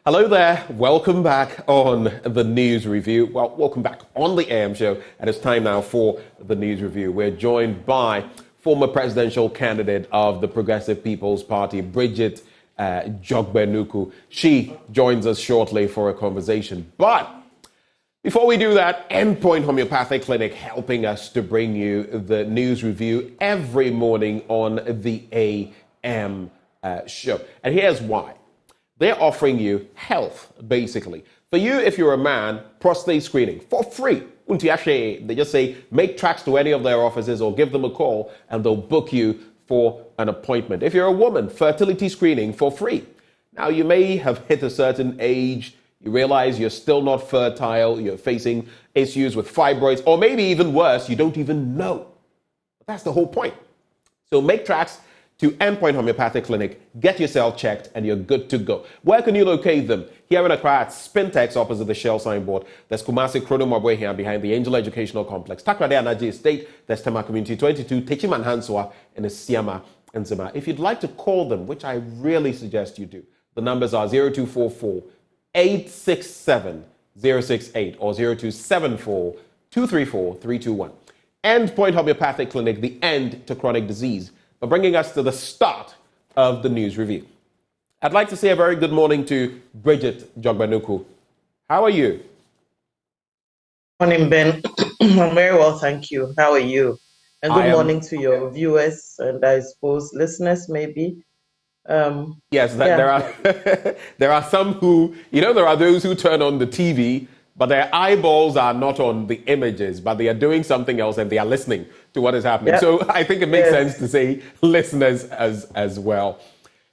Hello there. Welcome back on the News Review. Well, welcome back on the AM show. And it's time now for the News Review. We're joined by former presidential candidate of the Progressive People's Party, Bridget Jogbenuku. She joins us shortly for a conversation. But before we do that, Endpoint Homeopathic Clinic helping us to bring you the News Review every morning on the AM show. And here's why. They're offering you health, basically. For you, if you're a man, prostate screening for free. They just say, make tracks to any of their offices or give them a call and they'll book you for an appointment. If you're a woman, fertility screening for free. Now, you may have hit a certain age, you realize you're still not fertile, you're facing issues with fibroids, or maybe even worse, you don't even know. That's the whole point. So make tracks to Endpoint Homeopathic Clinic, get yourself checked, and you're good to go. Where can you locate them? Here in Accra at Spintex opposite the Shell signboard. There's Kumasi Chronomobwe here behind the Angel Educational Complex. Takrade Anaji Estate, there's Tema Community 22, Techiman Hanswa, and Siama and Zima. If you'd like to call them, which I really suggest you do, the numbers are 0244 867 068 or 0274 234 321. Endpoint Homeopathic Clinic, the end to chronic disease. For bringing us to the start of the News Review. I'd like to say a very good morning to Bridget Jogbenuku. How are you? Morning, Ben. I'm very well, thank you. How are you? And good morning to your viewers and I suppose listeners, maybe. Yes, there are there are some who, there are those who turn on the TV, but their eyeballs are not on the images, but they are doing something else and they are listening to what is happening. Yep. So I think it makes sense to say listeners as well.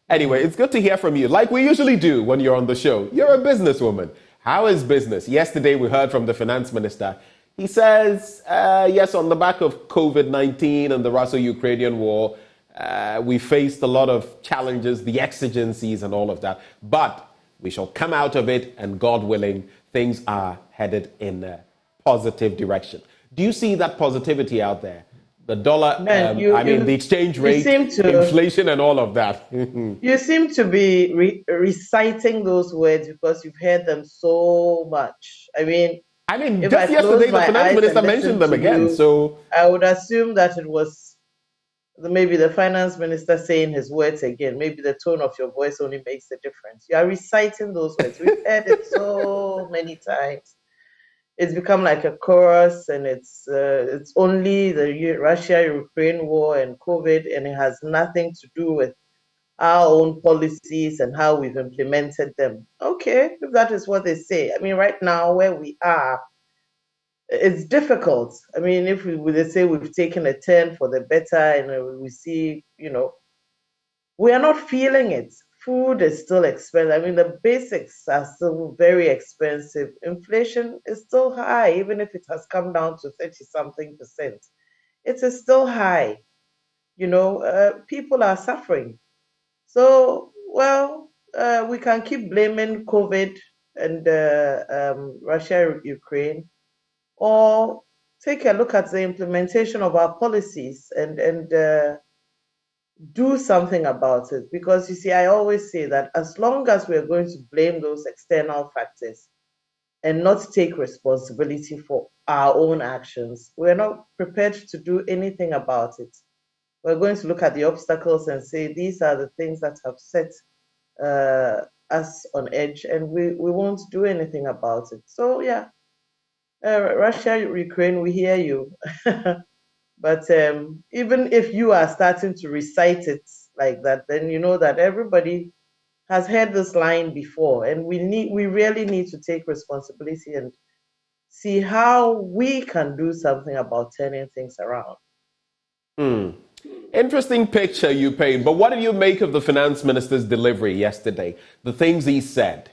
Anyway, it's good to hear from you. Like we usually do when you're on the show. You're a businesswoman. How is business? Yesterday we heard from the finance minister. He says, yes, on the back of COVID-19 and the Russo-Ukrainian war, we faced a lot of challenges, the exigencies and all of that. But we shall come out of it and God willing, things are headed in a positive direction. Do you see that positivity out there? The dollar, the exchange rate, inflation and all of that. You seem to be reciting those words because you've heard them so much. I mean, just yesterday the finance minister mentioned them again. So I would assume that it was maybe the finance minister saying his words again. Maybe the tone of your voice only makes a difference. You are reciting those words. We've heard it so many times. It's become like a chorus, and it's only the Russia-Ukraine war and COVID, and it has nothing to do with our own policies and how we've implemented them. Okay, if that is what they say. Right now where we are, it's difficult. If they say we've taken a turn for the better, and we see, we are not feeling it. Food is still expensive. The basics are still very expensive. Inflation is still high, even if it has come down to 30-something%. It is still high. People are suffering. So, we can keep blaming COVID and Russia, Ukraine, or take a look at the implementation of our policies and do something about it. Because you see, I always say that as long as we're going to blame those external factors and not take responsibility for our own actions, we're not prepared to do anything about it. We're going to look at the obstacles and say, these are the things that have set us on edge, and we won't do anything about it. So, Russia, Ukraine, we hear you. But even if you are starting to recite it like that, then you know that everybody has heard this line before, and we really need to take responsibility and see how we can do something about turning things around. Interesting picture you paint, but what did you make of the finance minister's delivery yesterday? The things he said?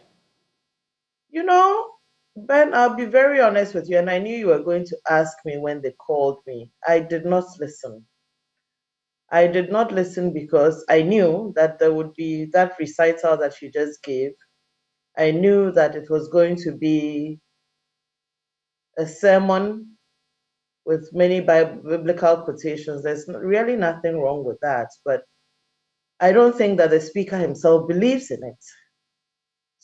Ben, I'll be very honest with you, and I knew you were going to ask me when they called me. I did not listen. I did not listen because I knew that there would be that recital that you just gave. I knew that it was going to be a sermon with many biblical quotations. There's really nothing wrong with that, but I don't think that the speaker himself believes in it.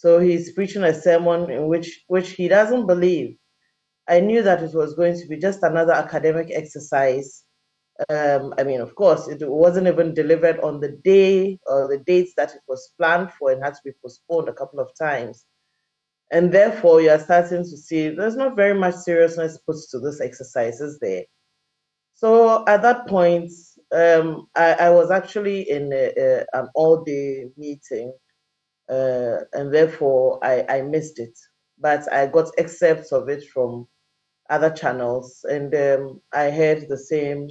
So he's preaching a sermon in which he doesn't believe. I knew that it was going to be just another academic exercise. I mean, of course, it wasn't even delivered on the day or the dates that it was planned for and had to be postponed a couple of times. And therefore, you are starting to see there's not very much seriousness put to this exercise, is there? So at that point, I was actually in an all-day meeting, and therefore I missed it. But I got excerpts of it from other channels, and I heard the same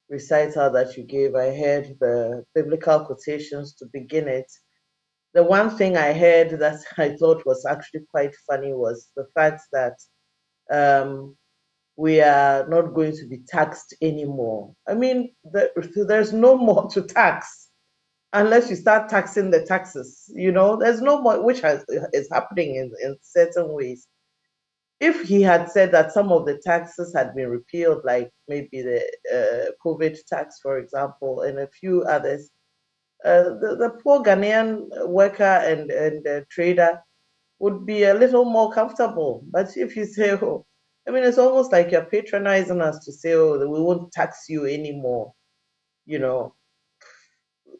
recital that you gave. I heard the biblical quotations to begin it. The one thing I heard that I thought was actually quite funny was the fact that we are not going to be taxed anymore. I mean, there's no more to tax unless you start taxing the taxes. There's no more, which is happening in certain ways. If he had said that some of the taxes had been repealed, like maybe the COVID tax, for example, and a few others, the poor Ghanaian worker and trader would be a little more comfortable. But if you say, oh, I mean, it's almost like you're patronizing us to say, oh, we won't tax you anymore.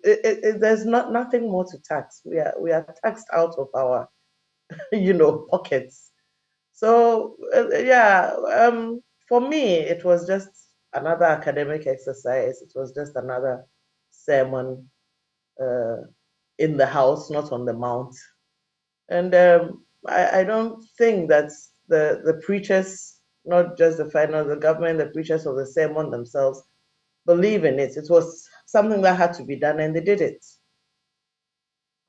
There's nothing more to tax. We are taxed out of our, pockets. So for me, it was just another academic exercise. It was just another sermon in the house, not on the mount. And I don't think that the preachers, not just the government, the preachers of the sermon themselves, believe in it. It was something that had to be done, and they did it.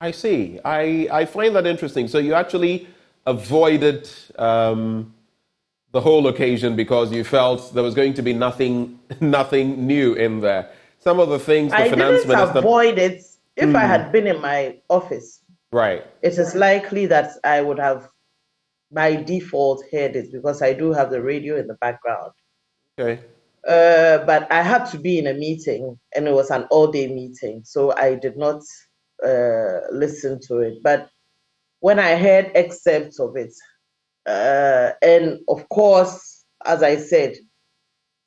I see. I find that interesting. So you actually avoided the whole occasion because you felt there was going to be nothing new in there. Some of the things the finance minister... I didn't avoid it. If I had been in my office, right, it is likely that I would have, by default, heard it because I do have the radio in the background. Okay. But I had to be in a meeting, and it was an all-day meeting, so I did not listen to it. But when I heard excerpts of it, and of course, as I said,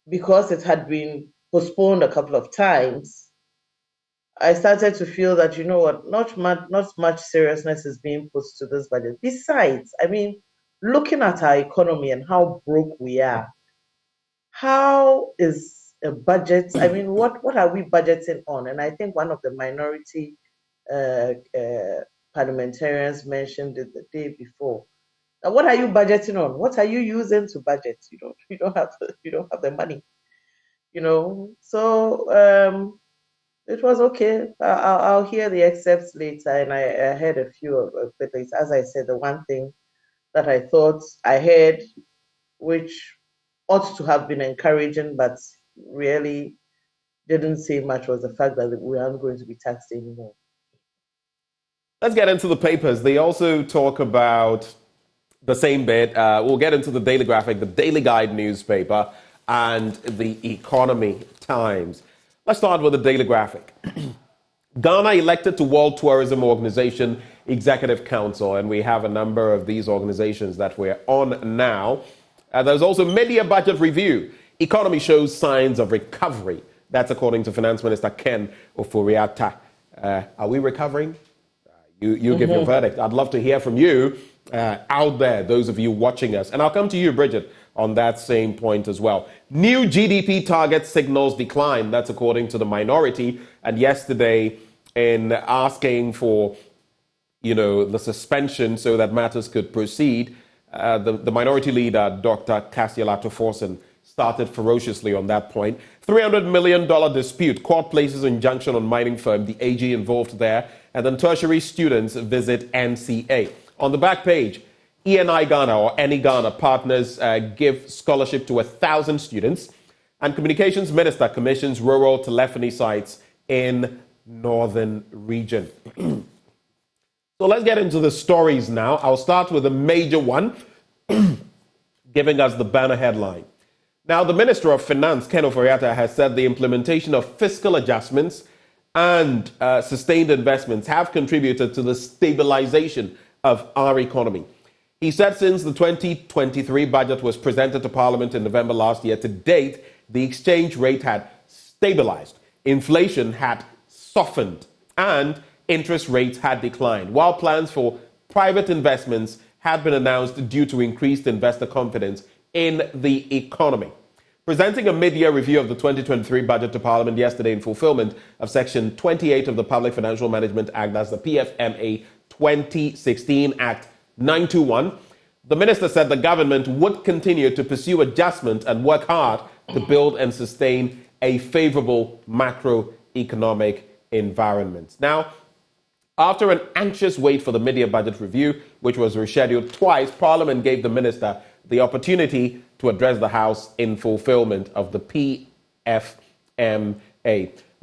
because it had been postponed a couple of times, I started to feel that, not much seriousness is being put to this budget. Besides, I mean, looking at our economy and how broke we are, how is a budget? I mean, what are we budgeting on? And I think one of the minority parliamentarians mentioned it the day before. Now, what are you budgeting on? What are you using to budget? You don't have the money. So it was okay. I'll hear the excerpts later, and I heard a few of it. As I said, the one thing that I thought I heard, which ought to have been encouraging, but really didn't say much, was the fact that we aren't going to be taxed anymore. Let's get into the papers. They also talk about the same bit. We'll get into the Daily Graphic, the Daily Guide newspaper, and the Economy Times. Let's start with the Daily Graphic. Ghana elected to World Tourism Organization Executive Council, and we have a number of these organizations that we're on now. There's also Media Budget Review. Economy shows signs of recovery. That's according to Finance Minister Ken Ofori-Atta. Are we recovering? You give your verdict. I'd love to hear from you out there, those of you watching us. And I'll come to you, Bridget, on that same point as well. New GDP target signals decline. That's according to the minority. And yesterday, in asking for, the suspension so that matters could proceed, the minority leader, Dr. Cassiel Ato-Forson, started ferociously on that point. $300 million dispute. Court places injunction on mining firm, the AG involved there. And then tertiary students visit NCA. On the back page, ENI Ghana or Any Ghana partners give scholarship to 1,000 students. And Communications Minister commissions rural telephony sites in Northern Region. So let's get into the stories now. I'll start with a major one, giving us the banner headline. Now, the Minister of Finance, Ken Ofori-Atta, has said the implementation of fiscal adjustments and sustained investments have contributed to the stabilization of our economy. He said since the 2023 budget was presented to Parliament in November last year, to date, the exchange rate had stabilized, inflation had softened, and interest rates had declined, while plans for private investments had been announced due to increased investor confidence in the economy. Presenting a mid-year review of the 2023 budget to Parliament yesterday in fulfillment of Section 28 of the Public Financial Management Act, that's the PFMA 2016 Act 921, the minister said the government would continue to pursue adjustment and work hard to build and sustain a favorable macroeconomic environment. Now, after an anxious wait for the mid-year budget review, which was rescheduled twice, Parliament gave the minister the opportunity to address the House in fulfillment of the PFMA.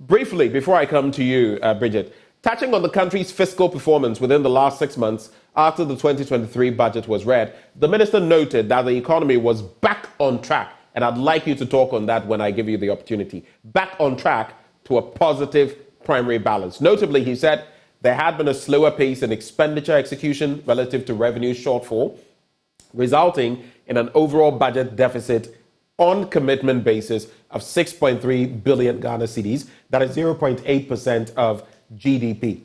Briefly, before I come to you, Bridget, touching on the country's fiscal performance within the last 6 months after the 2023 budget was read, the minister noted that the economy was back on track, and I'd like you to talk on that when I give you the opportunity. Back on track to a positive primary balance. Notably, he said there had been a slower pace in expenditure execution relative to revenue shortfall, resulting in an overall budget deficit on commitment basis of 6.3 billion Ghana cedis, that is 0.8% of GDP.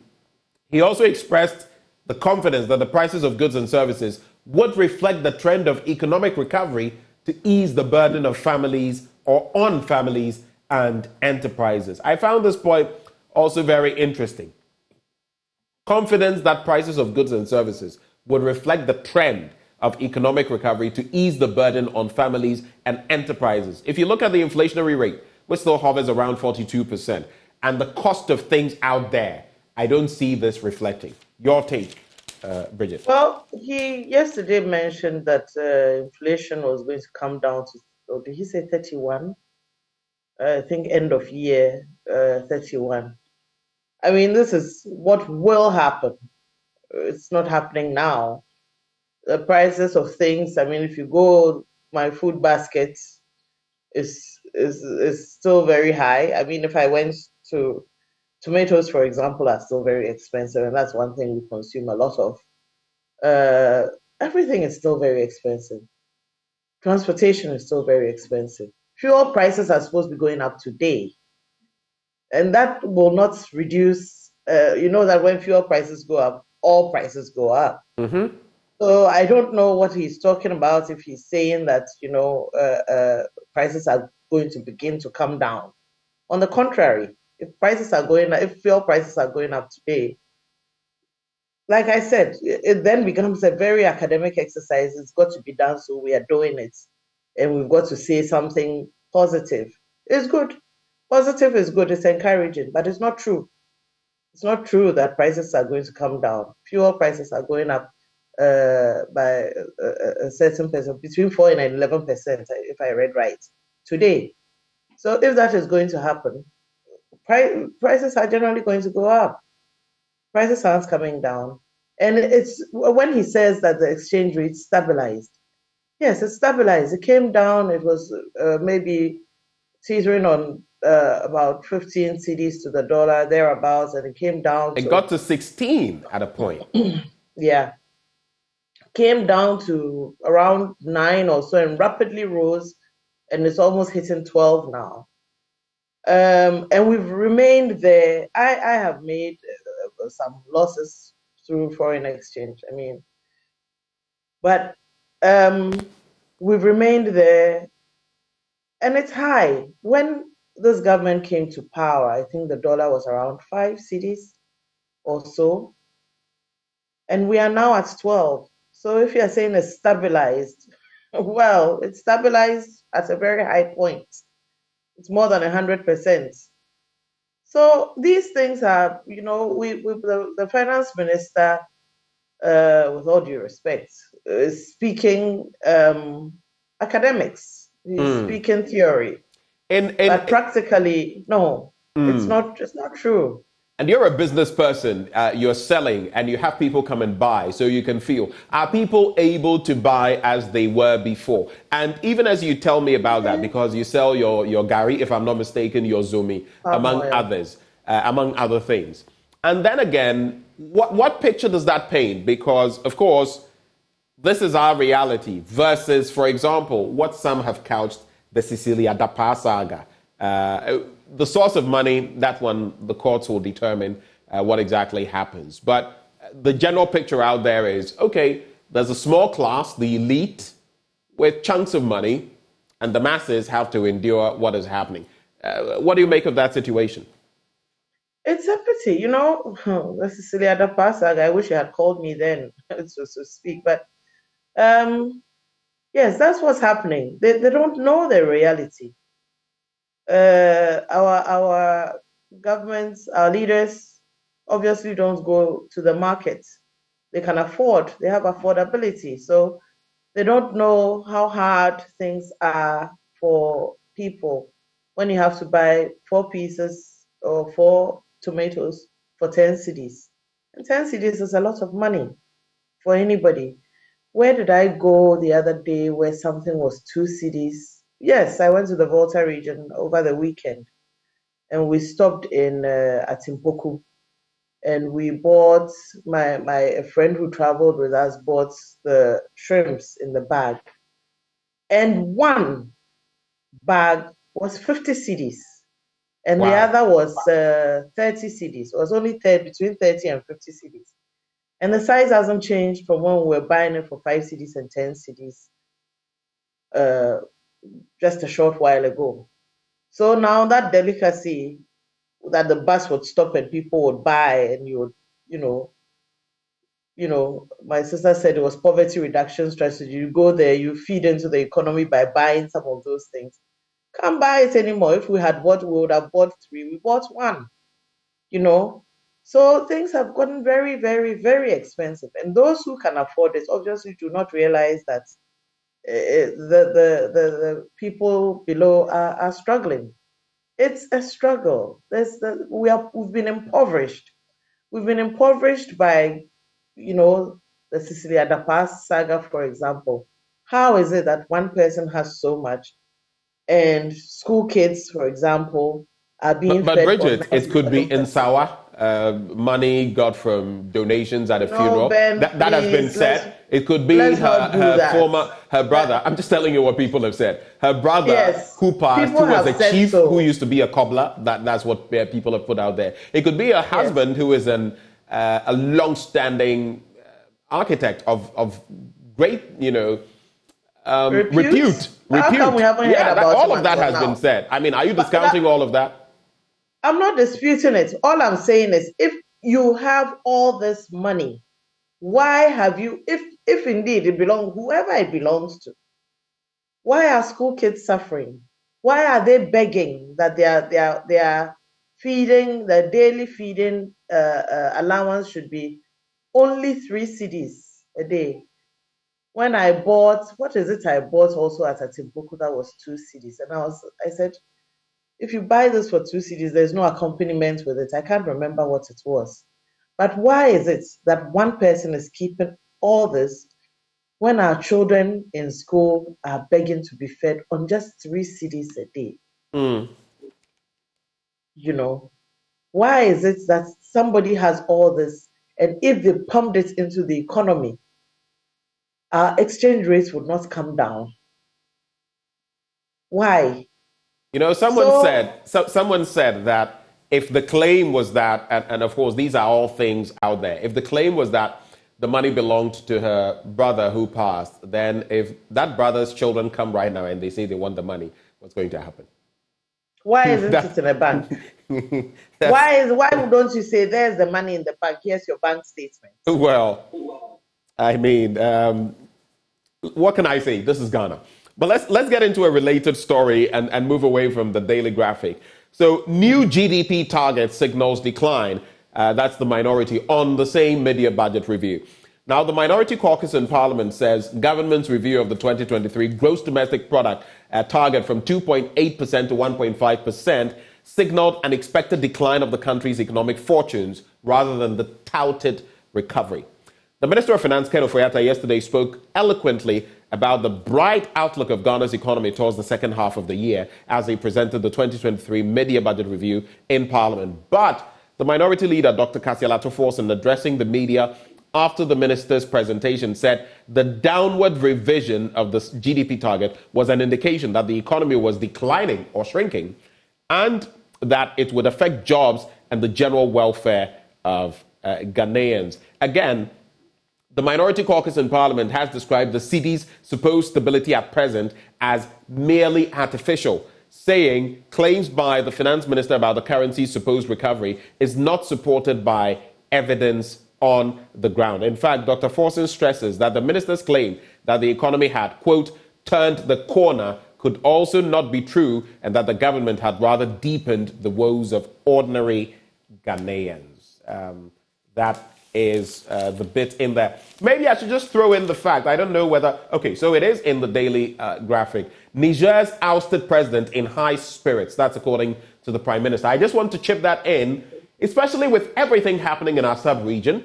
He also expressed the confidence that the prices of goods and services would reflect the trend of economic recovery to ease the burden of families or on families and enterprises. I found this point also very interesting. Confidence that prices of goods and services would reflect the trend of economic recovery to ease the burden on families and enterprises. If you look at the inflationary rate, which still hovers around 42%, and the cost of things out there, I don't see this reflecting. Your take, Bridget. Well, he yesterday mentioned that inflation was going to come down to, or did he say 31? I think end of year 31. I mean, this is what will happen. It's not happening now. The prices of things, I mean, if you go, my food basket is still very high. I mean, if I went to tomatoes, for example, are still very expensive, and that's one thing we consume a lot of. Everything is still very expensive. Transportation is still very expensive. Fuel prices are supposed to be going up today, and that will not reduce. You know that when fuel prices go up, all prices go up. Mm-hmm. So I don't know what he's talking about if he's saying that, prices are going to begin to come down. On the contrary, if fuel prices are going up today, like I said, it then becomes a very academic exercise. It's got to be done, so we are doing it. And we've got to say something positive. It's good. Positive is good. It's encouraging, but it's not true. It's not true that prices are going to come down. Fuel prices are going up by a certain percent, between 4 and 11%, if I read right, today. So if that is going to happen, prices are generally going to go up. Prices aren't coming down. And it's when he says that the exchange rate stabilized. Yes, it stabilized. It came down. It was maybe teetering on about 15 cedis to the dollar, thereabouts, and it came down. It got to 16 at a point. Yeah. Came down to around 9 or so and rapidly rose, and it's almost hitting 12 now. And we've remained there. I have made some losses through foreign exchange. I mean, but we've remained there, and it's high. When this government came to power, I think the dollar was around 5 cedis or so, and we are now at 12. So if you're saying it's stabilized, well, it's stabilized at a very high point. It's more than 100%. So these things are, the finance minister, with all due respect, is speaking academics. He's speaking theory. But practically, no, it's not true. And you're a business person, you're selling, and you have people come and buy, so you can feel, are people able to buy as they were before? And even as you tell me about that, because you sell your Gary, if I'm not mistaken, your Zumi, among other things. And then again, What picture does that paint? Because, of course, this is our reality versus, for example, what some have couched the Cecilia Dapa saga. The source of money, that one, the courts will determine what exactly happens. But the general picture out there is, okay, there's a small class, the elite, with chunks of money, and the masses have to endure what is happening. What do you make of that situation? It's a pity, the Cecilia Dapa saga. I wish you had called me then to speak. But yes, that's what's happening. They don't know the reality. Our governments, our leaders, obviously don't go to the market. They can afford. They have affordability. So they don't know how hard things are for people when you have to buy 4 pieces or 4 tomatoes for 10 cedis. And 10 cedis is a lot of money for anybody. Where did I go the other day where something was 2 cedis? Yes, I went to the Volta region over the weekend, and we stopped in Atimpoku, and we bought, a friend who traveled with us bought the shrimps in the bag, and one bag was 50 cedis, and the other was 30 cedis. It was only between 30 and 50 cedis. And the size hasn't changed from when we were buying it for 5 cedis and 10 cedis just a short while ago. So now that delicacy that the bus would stop and people would buy, and you would, my sister said it was poverty reduction strategy. You go there, you feed into the economy by buying some of those things. Can't buy it anymore. If we had bought, we would have bought 3. We bought 1, So things have gotten very, very, very expensive. And those who can afford it obviously do not realize that the people below are struggling. It's a struggle. We've been impoverished. We've been impoverished by, the Cecilia Dapa saga, for example. How is it that one person has so much, and school kids, for example, are being But fed? Bridget, it could be in Sawa. Money got from donations at a funeral. Ben, that has been said. It could be her brother. I'm just telling you what people have said. Her brother, yes, who passed, who was a chief, who used to be a cobbler. That's what people have put out there. It could be a husband who is a long-standing architect of great, repute. How come we haven't heard about all of that has been said. I mean, are you discounting all of that? I'm not disputing it. All I'm saying is, if you have all this money, why have you, if indeed it belongs, whoever it belongs to, why are school kids suffering? Why are they begging that they are feeding, the daily feeding allowance should be only 3 cedis a day? When I bought, what is it I bought also at Atimpoku that was 2 cedis? And I said, if you buy this for 2 cedis, there's no accompaniment with it. I can't remember what it was. But why is it that one person is keeping all this when our children in school are begging to be fed on just 3 cedis a day? Why is it that somebody has all this, and if they pumped it into the economy, our exchange rates would not come down? Why? Someone said that if the claim was that, and of course these are all things out there, if the claim was that the money belonged to her brother who passed, then if that brother's children come right now and they say they want the money, what's going to happen? Why isn't it in a bank? Why don't you say, there's the money in the bank, here's your bank statement? Well, I mean, what can I say? This is Ghana. But let's get into a related story and move away from the Daily Graphic. So new GDP target signals decline. That's the minority on the same mid-year budget review. Now, the Minority Caucus in Parliament says government's review of the 2023 gross domestic product target from 2.8% to 1.5% signaled an expected decline of the country's economic fortunes rather than the touted recovery. The Minister of Finance, Ken Ofori-Atta, yesterday spoke eloquently about the bright outlook of Ghana's economy towards the second half of the year as he presented the 2023 mid-year budget review in Parliament. But the minority leader, Dr. Kasialato Forson, addressing the media after the minister's presentation, said the downward revision of the GDP target was an indication that the economy was declining or shrinking, and that it would affect jobs and the general welfare of Ghanaians. Again, the Minority Caucus in Parliament has described the cedi's supposed stability at present as merely artificial, saying claims by the finance minister about the currency's supposed recovery is not supported by evidence on the ground. In fact, Dr. Forson stresses that the minister's claim that the economy had, quote, turned the corner could also not be true, and that the government had rather deepened the woes of ordinary Ghanaians. That is the bit in there. Maybe I should just throw in the fact, I don't know whether, okay, so it is in the Daily Graphic. Niger's ousted president in high spirits. That's according to the Prime Minister. I just want to chip that in, especially with everything happening in our sub-region.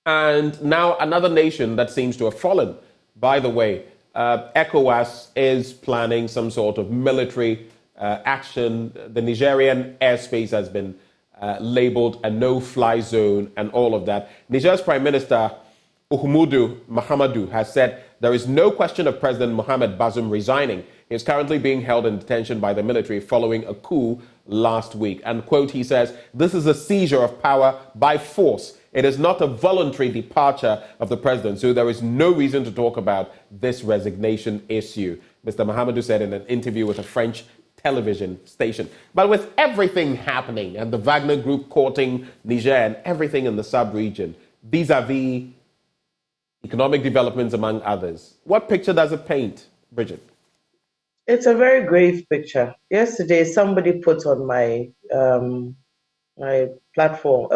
And now another nation that seems to have fallen. By the way, ECOWAS is planning some sort of military action. The Nigerian airspace has been labeled a no-fly zone and all of that. Niger's Prime Minister, Uhumudu Mahamadou, has said there is no question of President Mohamed Bazoum resigning. He is currently being held in detention by the military following a coup last week. And, quote, he says, this is a seizure of power by force. It is not a voluntary departure of the president, so there is no reason to talk about this resignation issue, Mr. Mahamadou said in an interview with a French television station. But with everything happening and the Wagner Group courting Niger and everything in the sub-region, vis-a-vis economic developments among others, what picture does it paint, Bridget? It's a very grave picture. Yesterday, somebody put on my my platform,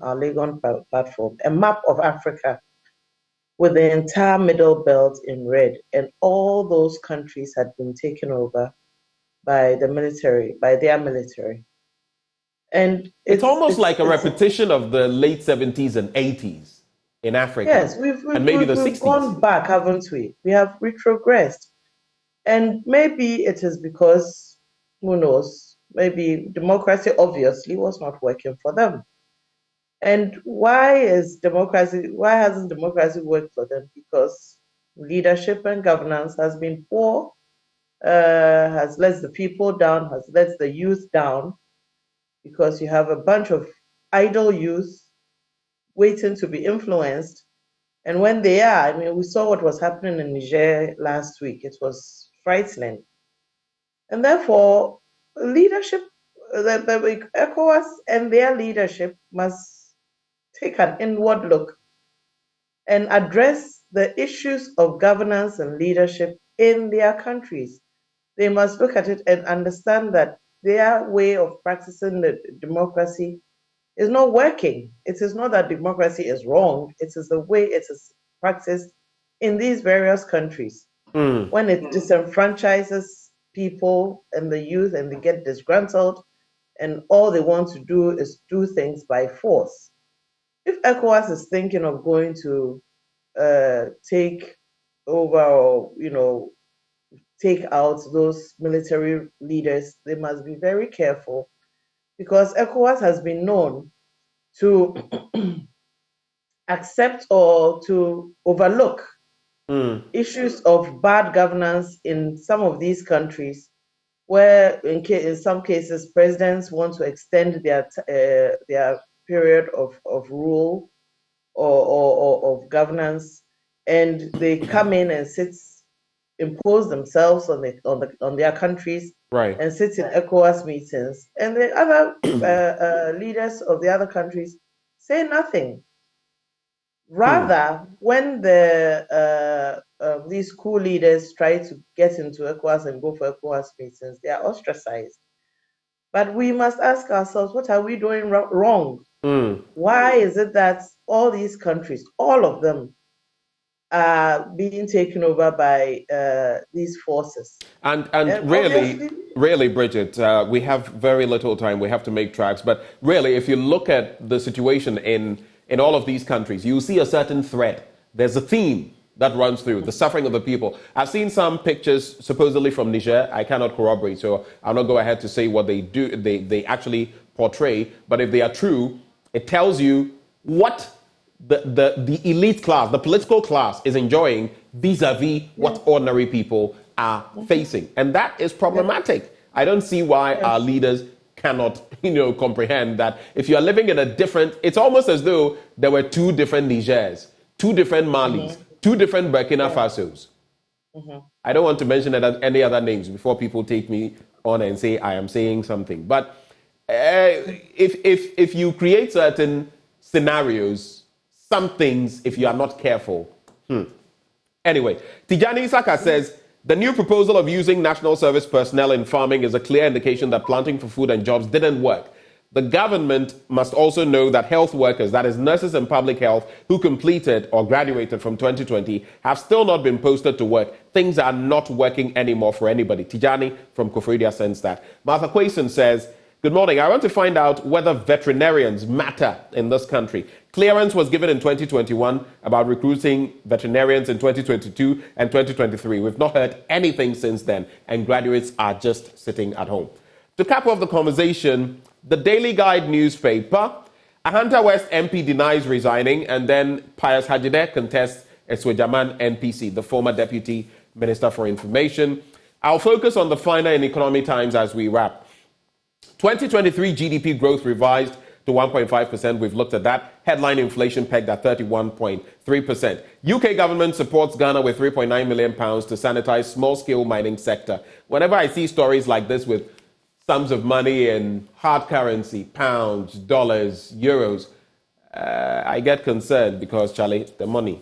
our Legon platform, a map of Africa with the entire middle belt in red, and all those countries had been taken over by the military, by their military. And it's almost like a repetition of the late 70s and 80s in Africa. Yes, we've gone back, haven't we? We have retrogressed. And maybe it is because, who knows, maybe democracy obviously was not working for them. And why hasn't democracy worked for them? Because leadership and governance has been poor, has let the people down, has let the youth down, because you have a bunch of idle youth waiting to be influenced. And when they are, I mean, we saw what was happening in Niger last week. It was frightening. And therefore, leadership, the ECOWAS and their leadership must take an inward look and address the issues of governance and leadership in their countries. They must look at it and understand that their way of practicing the democracy is not working. It is not that democracy is wrong. It is the way it is practiced in these various countries. When it disenfranchises people and the youth and they get disgruntled and all they want to do is do things by force. If ECOWAS is thinking of going to take over or, take out those military leaders, they must be very careful, because ECOWAS has been known to accept or to overlook issues of bad governance in some of these countries, where in some cases presidents want to extend their period of rule or of governance, and they come in and impose themselves on their countries, right, and sit in ECOWAS meetings, and the other leaders of the other countries say nothing. Rather, when these coup leaders try to get into ECOWAS and go for ECOWAS meetings, they are ostracized. But we must ask ourselves, what are we doing wrong? Why is it that all these countries, all of them, are being taken over by these forces? And really, Bridget, we have very little time. We have to make tracks. But really, if you look at the situation in all of these countries, you see a certain thread. There's a theme that runs through the suffering of the people. I've seen some pictures supposedly from Niger. I cannot corroborate, so I'll not go ahead to say what they do. They actually portray, but if they are true, it tells you what the elite class, the political class, is enjoying vis-a-vis what ordinary people are facing. And that is problematic. I don't see why our leaders cannot, comprehend that if you are living in a different, it's almost as though there were two different Nigers, two different Malis, two different Burkina Fasos. I don't want to mention any other names before people take me on and say I am saying something. But if you create certain scenarios, some things, if you are not careful. Anyway, Tijani Isaka says, the new proposal of using national service personnel in farming is a clear indication that planting for food and jobs didn't work. The government must also know that health workers, that is nurses and public health, who completed or graduated from 2020 have still not been posted to work. Things are not working anymore for anybody. Tijani from Kofridia sends that. Martha Quayson says, good morning. I want to find out whether veterinarians matter in this country. Clearance was given in 2021 about recruiting veterinarians in 2022 and 2023. We've not heard anything since then, and graduates are just sitting at home. To cap off the conversation, the Daily Guide newspaper, Ahanta West MP denies resigning, and then Pius Hajide contests Eswejaman NPC, the former Deputy Minister for Information. I'll focus on the finer in Economic Times as we wrap. 2023 GDP growth revised to 1.5%. We've looked at that. Headline inflation pegged at 31.3%. UK government supports Ghana with £3.9 million to sanitize small-scale mining sector. Whenever I see stories like this with sums of money in hard currency, pounds, dollars, euros, I get concerned because, Charlie, the money.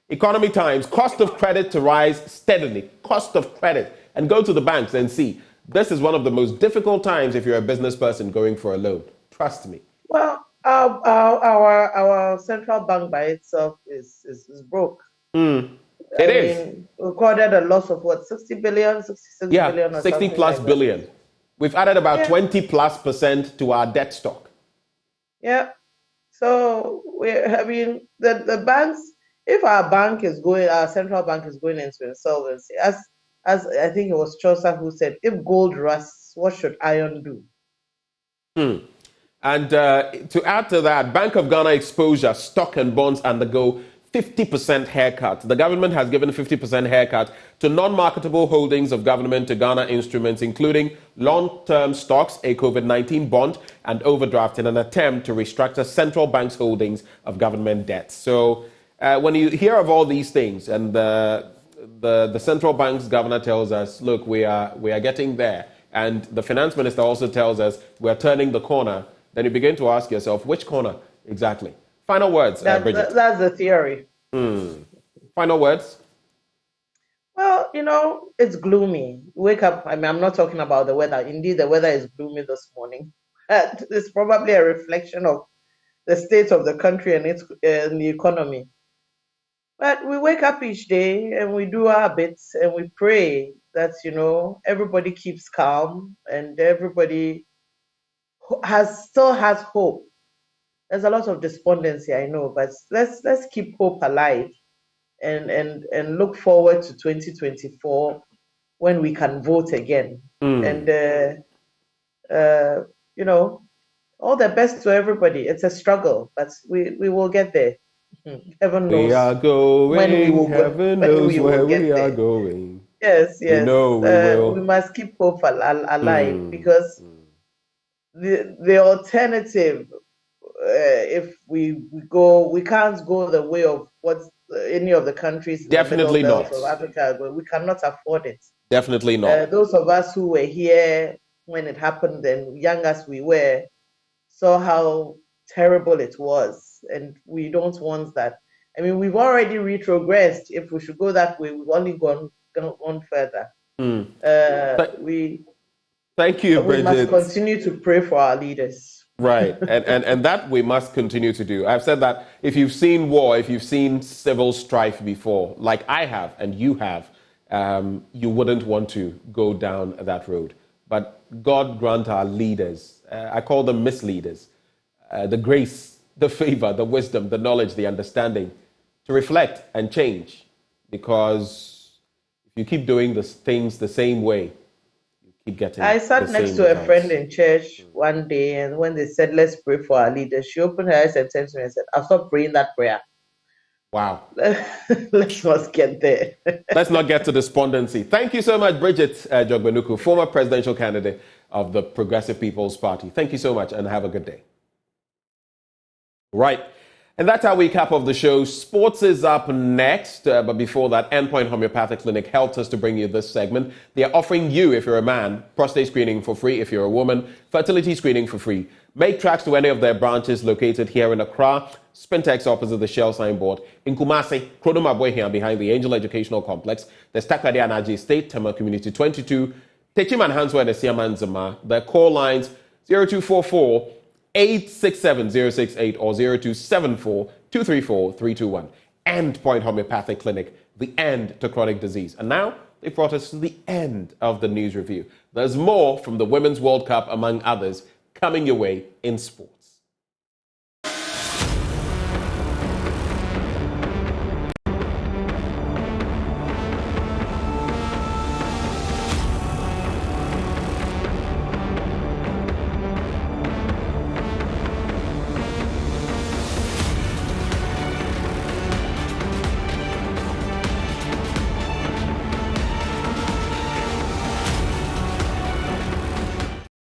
Economy Times, cost of credit to rise steadily. Cost of credit. And go to the banks and see. This is one of the most difficult times if you're a business person going for a loan. Trust me. Well, our central bank by itself is broke. It is. Recorded a loss of what, 60 billion, 66 billion or 60 plus like billion. We've added about 20 plus percent to our debt stock. Yeah. So the banks, if our bank is going, our central bank is going into insolvency, as I think it was Chaucer who said, if gold rusts, what should iron do? And to add to that, Bank of Ghana exposure, stock and bonds undergo 50% haircut. The government has given 50% haircut to non-marketable holdings of government to Ghana instruments, including long-term stocks, a COVID-19 bond, and overdraft in an attempt to restructure central bank's holdings of government debt. So when you hear of all these things and the central bank's governor tells us, look, we are getting there, and the finance minister also tells us we're turning the corner, then you begin to ask yourself, which corner exactly? Final words, Bridget. That's the theory. Final words? Well, it's gloomy. Wake up. I'm not talking about the weather. Indeed, the weather is gloomy this morning. It's probably a reflection of the state of the country and the economy. But we wake up each day and we do our bits and we pray that, everybody keeps calm and everybody still has hope. There's a lot of despondency, I know, but let's keep hope alive and look forward to 2024 when we can vote again. And all the best to everybody. It's a struggle, but we will get there. Heaven knows we are going. When we will Heaven knows where we are going. Yes. We will. We must keep hope alive because the alternative, if we can't go the way of what any of the countries in definitely the middle not belt of Africa. We cannot afford it. Definitely not. Those of us who were here when it happened, and young as we were, saw how terrible it was, and we don't want that. I mean, we've already retrogressed. If we should go that way, we've only gone further. Thank you, Bridget. We must continue to pray for our leaders. Right, and that we must continue to do. I've said that if you've seen war, if you've seen civil strife before, like I have and you have, you wouldn't want to go down that road. But God grant our leaders, I call them misleaders, the grace, the favor, the wisdom, the knowledge, the understanding to reflect and change. Because if you keep doing things the same way, you keep getting I sat the next same to a friend results. in church one day, and when they said, "Let's pray for our leaders," she opened her eyes and turned to me and said, "I'll stop praying that prayer. Wow. Let's not get there." Let's not get to despondency. Thank you so much, Bridget Jogbenuku, former presidential candidate of the Progressive People's Party. Thank you so much and have a good day. Right. And that's our recap of the show. Sports is up next. But before that, Endpoint Homeopathic Clinic helped us to bring you this segment. They are offering you, if you're a man, prostate screening for free. If you're a woman, fertility screening for free. Make tracks to any of their branches located here in Accra, Spintex opposite the Shell signboard. In Kumasi, Krodoma Boyhian behind the Angel Educational Complex. The Stakwadi Anaji Estate, Tema Community 22. Techiman Hanswa and the Siaman Zama. The call lines 0244 867-068 or 0274-234-321. Endpoint Homeopathic Clinic, the end to chronic disease. And now they brought us to the end of the news review. There's more from the Women's World Cup, among others, coming your way in sport.